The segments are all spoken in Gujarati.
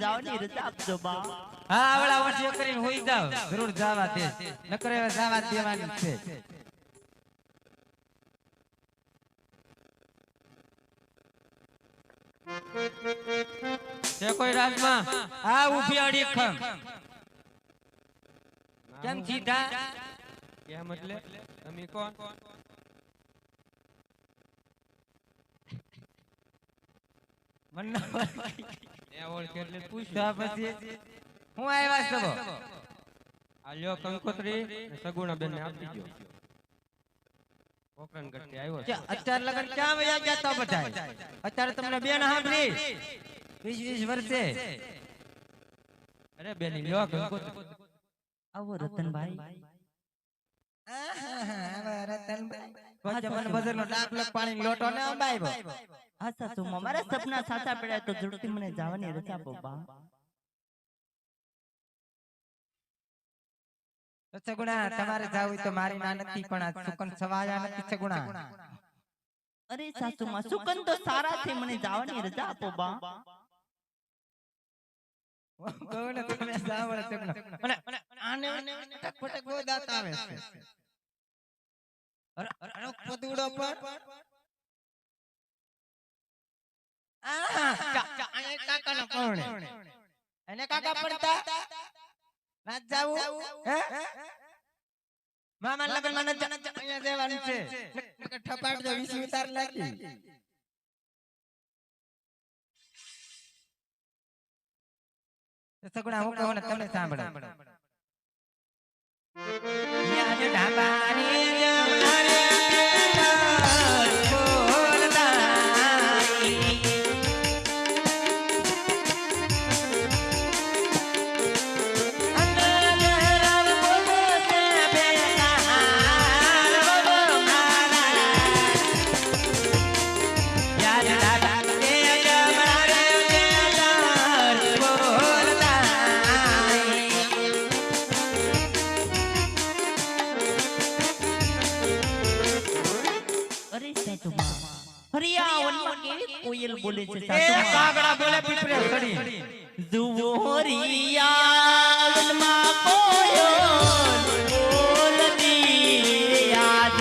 જવાની રજા આપજો બા. હા આવડા વર્ષે કરીને હોઈ જાવ જરૂર જવા દે નકર હવે જવા દેવાની છે. છે કોઈ રાજમાં આ ઊભી અડી ખમ કેમ સીધા કેમ એટલે તમે કોણ મન એ ઓળખ એટલે પૂછ્યા પછી હું આવ્યા છો આ લ્યો કંકોત્રી સગુણા બેન ને આપી દો કોકરણ કરતી આવ્યો છે અત્યારે લગન ક્યાં વયા ગયા તો બધાય અત્યારે તમને બેન સાંભળી 20 વર્ષે અરે બેની લ્યો કંકોત્રી આવો રતનભાઈ. કોચે મને બજારનો લાખ પાણી લોટો ને અંબાવ્યો. હા સાસુ મારા સપના સાચા પડ્યા તો ઝડપથી મને જવાની રજા આપો બા. સગુણા તમારે જાવું તો મારી ના નથી પણ આ સુકન સવાયા નથી સગુણા. અરે સાસુ માં સુકન તો સારા છે મને જવાની રજા આપો બા. કોને તમે સાવળ સગુણા અને આને ટકપટક બહુ દાંત આવે છે. અરે પદુડો પર કાકાનો કોણે એને કાકા પડતા ના જાવું હે મામા લગન મને અહીંયા દેવાનું છે ઠપાડ દે 20 ઉતાર લાગી. સગુણા હું કહું ને તમે સાંભળો યાદ ઢાબાની જમનારે કોયલ બોલે છે કાગડા બોલે પીપરે સડી જુવોરિયામાં કોયલ બોલતી યાદ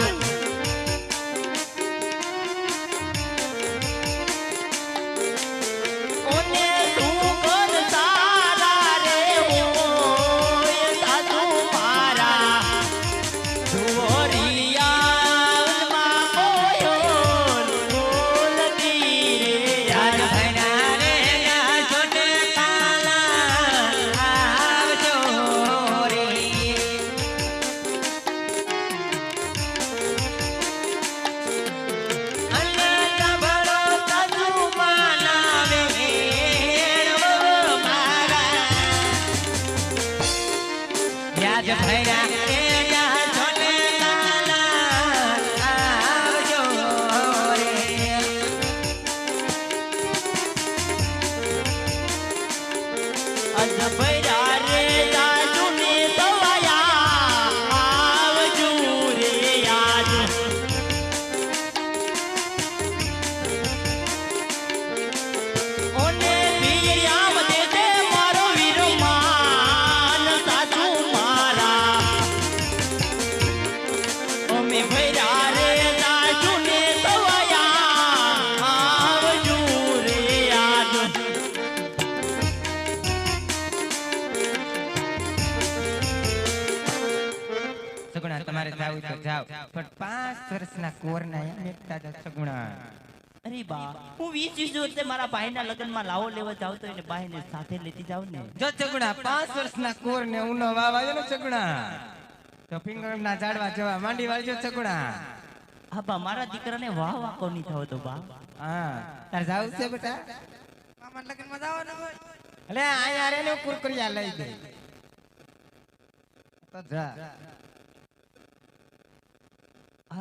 કોને તું કર સારા રે હોય સાસુ મારા જુવોરિયા પણ 5 વર્ષના કોરના મેકતા જ સગુણા. અરે બા હું 20 વર્ષે મારા ભાઈના લગ્નમાં લાવો લેવા જાવ તો એને ભાઈને સાથે લેતી જાવ ને. જો સગુણા 5 વર્ષના કોરને ઉનો વાવાયો ને સગુણા તો પિંગળના ઝાડવા જવા માંડી વાળજો સગુણા. હા બા મારા દીકરાને વાહ વાહ કોની થાવ તો બા. હા તાર જાવ છે બેટા મામા લગ્નમાં જાવવાનું હોય એટલે આયા રે ને કુરકુરિયા લઈ દે તો જા.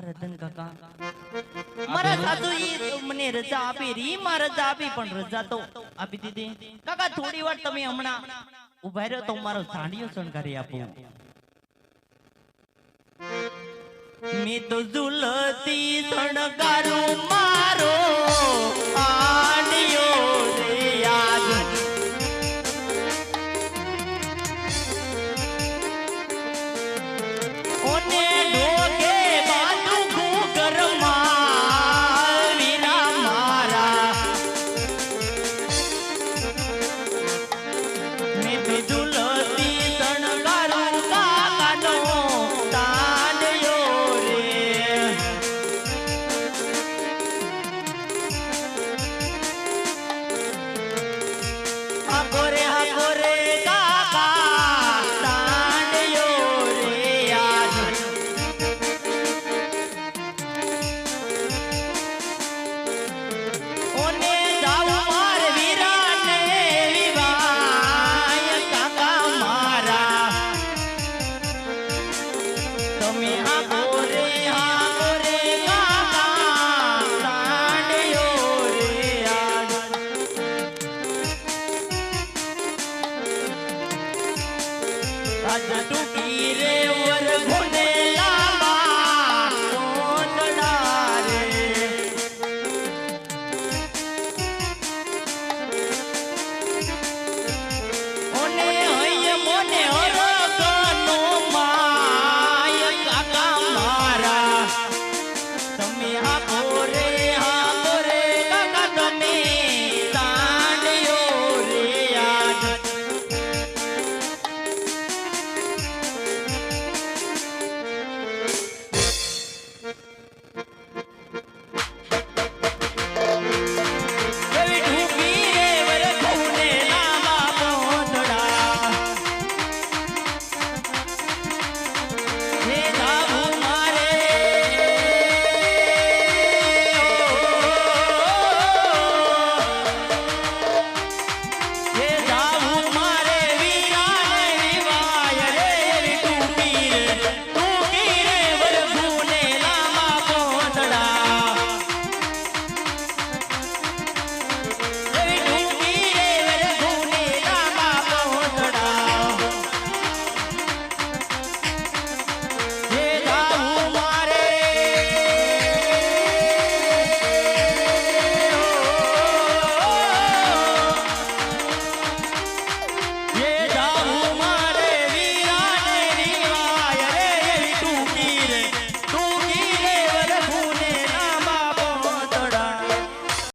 રતન કાકા મારા સાસુ મને રજા આપી રીમાં રજા આપી પણ રજા તો આપી દીધી. કાકા થોડી વાર તમે હમણાં ઉભા રહ્યો તો મારો સાંડિયો શણગારી આપું. મેં તો ઝુલતી શણગારું મારો સાંડિયો રે યાદ તમે આ